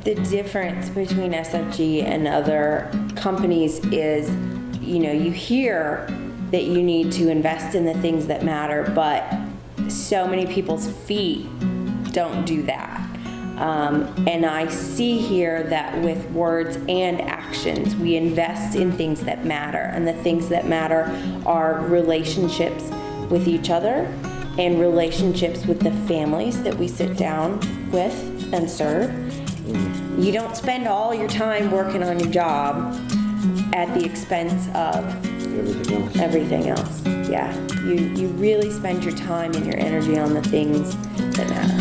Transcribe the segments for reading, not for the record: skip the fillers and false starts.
the difference between SFG and other companies is, you hear that you need to invest in the things that matter, but so many people's feet don't do that. And I see here that with words and actions, we invest in things that matter. And the things that matter are relationships with each other and relationships with the families that we sit down with and serve. You don't spend all your time working on your job at the expense of everything else. Yeah, you really spend your time and your energy on the things that matter.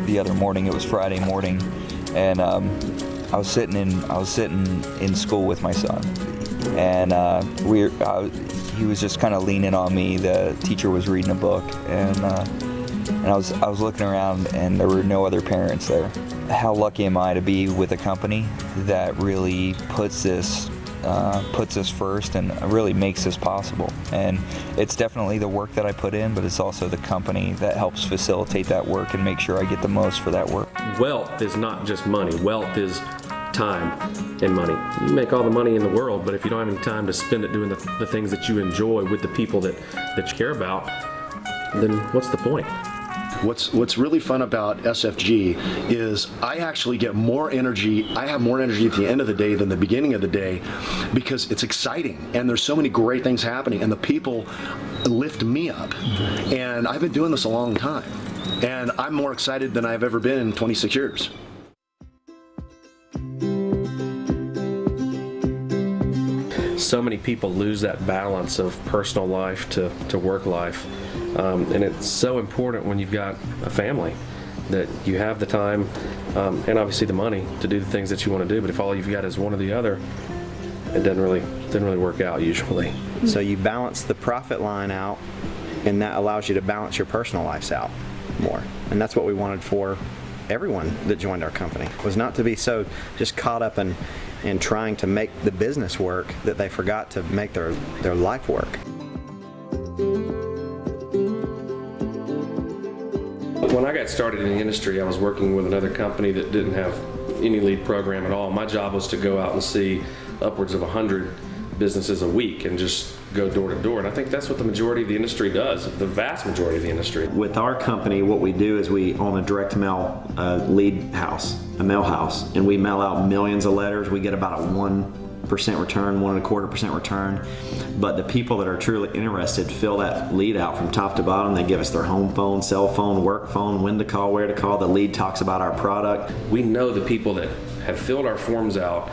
The other morning, it was Friday morning, and I was sitting in school with my son, and he was just kind of leaning on me. The teacher was reading a book, and I was looking around, and there were no other parents there. How lucky am I to be with a company that really puts us first and really makes this possible. And it's definitely the work that I put in, but it's also the company that helps facilitate that work and make sure I get the most for that work. Wealth is not just money. Wealth is time and money. You make all the money in the world, but if you don't have any time to spend it doing the things that you enjoy with the people that you care about, then what's the point? What's really fun about SFG is I actually get more energy. I have more energy at the end of the day than the beginning of the day because it's exciting and there's so many great things happening and the people lift me up. And I've been doing this a long time and I'm more excited than I've ever been in 26 years. So many people lose that balance of personal life to work life. And it's so important when you've got a family that you have the time and obviously the money to do the things that you want to do. But if all you've got is one or the other, it doesn't really work out usually. So you balance the profit line out, and that allows you to balance your personal lives out more. And that's what we wanted for everyone that joined our company, was not to be so just caught up in trying to make the business work that they forgot to make their life work. When I got started in the industry, I was working with another company that didn't have any lead program at all. My job was to go out and see upwards of 100 businesses a week and just go door to door. And I think that's what the majority of the industry does, the vast majority of the industry. With our company, what we do is we own a direct mail lead house, a mail house, and we mail out millions of letters. We get about a 1% return, 1.25% return. But the people that are truly interested fill that lead out from top to bottom. They give us their home phone, cell phone, work phone, when to call, where to call. The lead talks about our product. We know the people that have filled our forms out.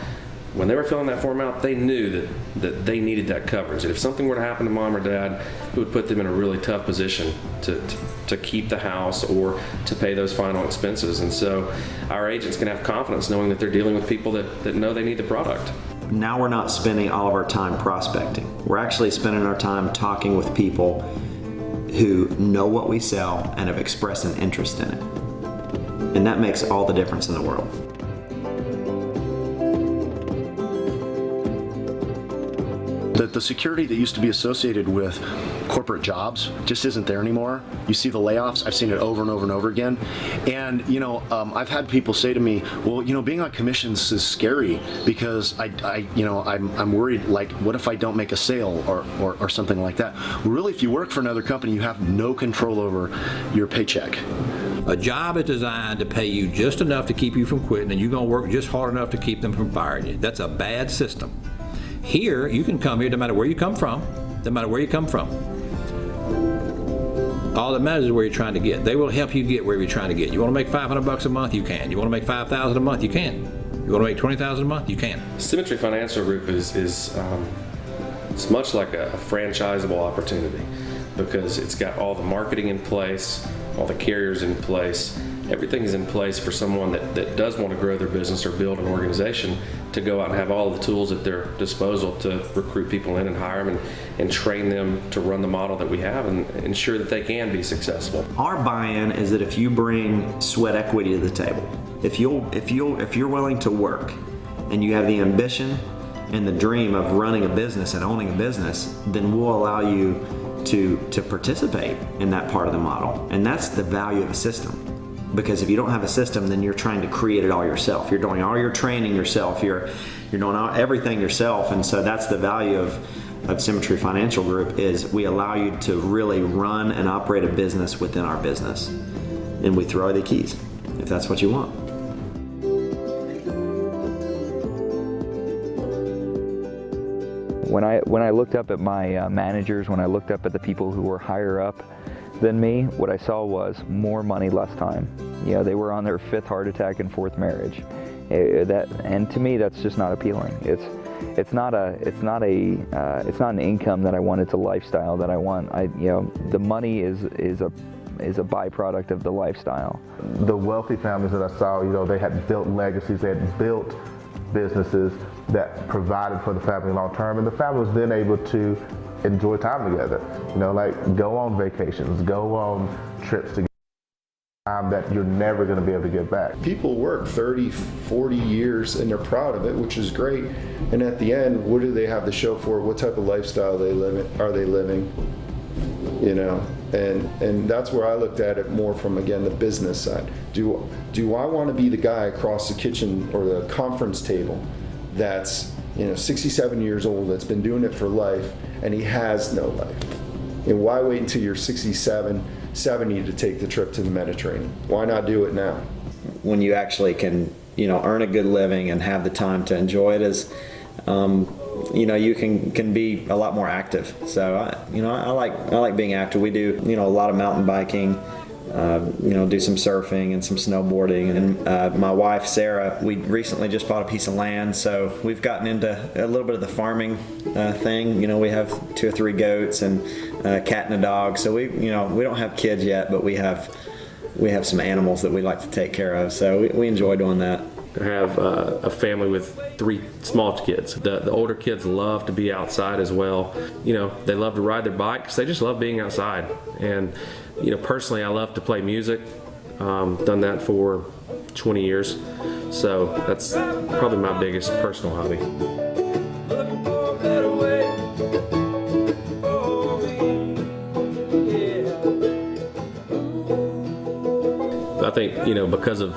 When they were filling that form out, they knew that they needed that coverage. That if something were to happen to mom or dad, it would put them in a really tough position to keep the house or to pay those final expenses. And so our agents can have confidence knowing that they're dealing with people that know they need the product. Now we're not spending all of our time prospecting. We're actually spending our time talking with people who know what we sell and have expressed an interest in it. And that makes all the difference in the world. The security that used to be associated with corporate jobs just isn't there anymore. You see the layoffs. I've seen it over and over and over again. And I've had people say to me, well, being on commissions is scary because I'm worried, like, what if I don't make a sale or something like that? Well, really, if you work for another company, you have no control over your paycheck. A job is designed to pay you just enough to keep you from quitting, and you're going to work just hard enough to keep them from firing you. That's a bad system. Here, you can come here no matter where you come from, no matter where you come from. All that matters is where you're trying to get. They will help you get where you're trying to get. You want to make $500 a month, you can. You want to make $5,000 a month, you can. You want to make $20,000 a month, you can. Symmetry Financial Group is it's much like a franchisable opportunity because it's got all the marketing in place, all the carriers in place, everything is in place for someone that does want to grow their business or build an organization to go out and have all the tools at their disposal to recruit people in and hire them and train them to run the model that we have and ensure that they can be successful. Our buy-in is that if you bring sweat equity to the table, if you're willing to work and you have the ambition and the dream of running a business and owning a business, then we'll allow you to participate in that part of the model. And that's the value of a system. Because if you don't have a system, then you're trying to create it all yourself. You're doing all your training yourself. You're doing everything yourself. And so that's the value of Symmetry Financial Group, is we allow you to really run and operate a business within our business. And we throw the keys, if that's what you want. When I looked up at my managers, when I looked up at the people who were higher up than me, what I saw was more money, less time. You know, they were on their 5th heart attack and 4th marriage. And to me, that's just not appealing. It's not an income that I want. It's a lifestyle that I want. The money is a byproduct of the lifestyle. The wealthy families that I saw, they had built legacies, they had built businesses that provided for the family long term, and the family was then able to enjoy time together. Like go on vacations, go on trips together, time that you're never going to be able to get back. People work 30, 40 years and they're proud of it, which is great. And at the end, what do they have to show for it? What type of lifestyle are they living? And that's where I looked at it more from, again, the business side. Do I want to be the guy across the kitchen or the conference table that's 67 years old, that's been doing it for life, and he has no life? And why wait until you're 67, 70 to take the trip to the Mediterranean? Why not do it now? When you actually can, earn a good living and have the time to enjoy it, you can be a lot more active. So I like being active. We do a lot of mountain biking, do some surfing and some snowboarding. And my wife Sarah, we recently just bought a piece of land, so we've gotten into a little bit of the farming thing. We have 2 or 3 goats and a cat and a dog. So we don't have kids yet, but we have some animals that we like to take care of. So we enjoy doing that. I have a family with 3 small kids. The older kids love to be outside as well. They love to ride their bikes. They just love being outside. And personally, I love to play music. Done that for 20 years. So that's probably my biggest personal hobby. I think, because of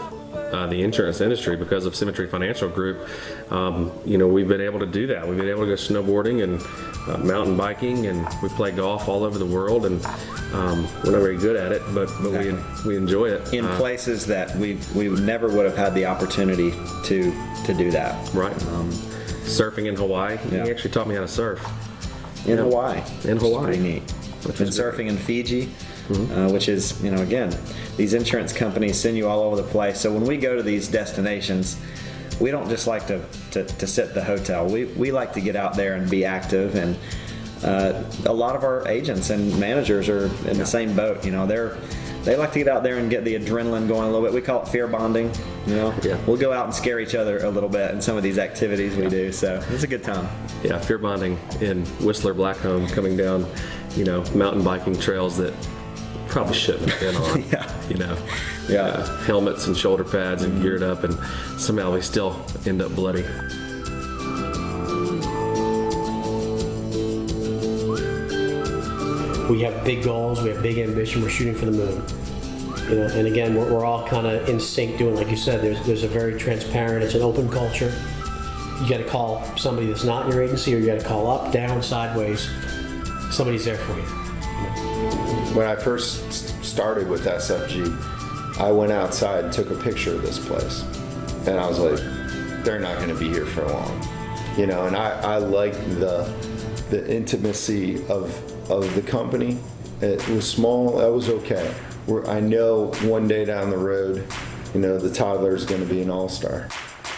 the insurance industry, because of Symmetry Financial Group, we've been able to do that. We've been able to go snowboarding and mountain biking, and we play golf all over the world, and we're not very good at it, but we enjoy it. In places that we never would have had the opportunity to do that. Right. Surfing in Hawaii. Yeah. He actually taught me how to surf. In Hawaii. In Hawaii. Pretty neat. And surfing in Fiji, which is, again, these insurance companies send you all over the place. So when we go to these destinations, we don't just like to sit at the hotel. We like to get out there and be active. And a lot of our agents and managers are in the same boat. They like to get out there and get the adrenaline going a little bit. We call it fear bonding. Yeah. We'll go out and scare each other a little bit in some of these activities we do. So it's a good time. Yeah, fear bonding in Whistler Blackcomb, coming down, mountain biking trails that probably shouldn't have been on. Helmets and shoulder pads and geared up, and somehow we still end up bloody. We have big goals, we have big ambition, we're shooting for the moon. And again, we're all kind of in sync doing, like you said, there's a very transparent, it's an open culture. You got to call somebody that's not in your agency, or you got to call up, down, sideways. Somebody's there for you. When I first started with SFG, I went outside and took a picture of this place. And I was like, they're not going to be here for long. And I like the intimacy of the company. It was small, that was okay. I know one day down the road, the toddler is going to be an all-star.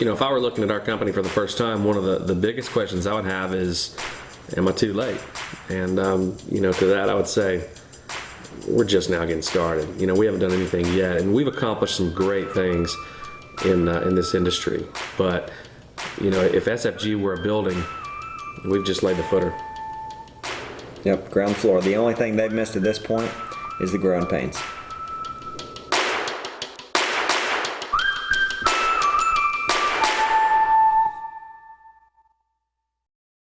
If I were looking at our company for the first time, one of the biggest questions I would have is, am I too late? And, to that I would say, we're just now getting started. You know, we haven't done anything yet, and we've accomplished some great things in this industry. But you know, if SFG were a building, we've just laid the footer. Yep, ground floor. The only thing they've missed at this point is the growing pains.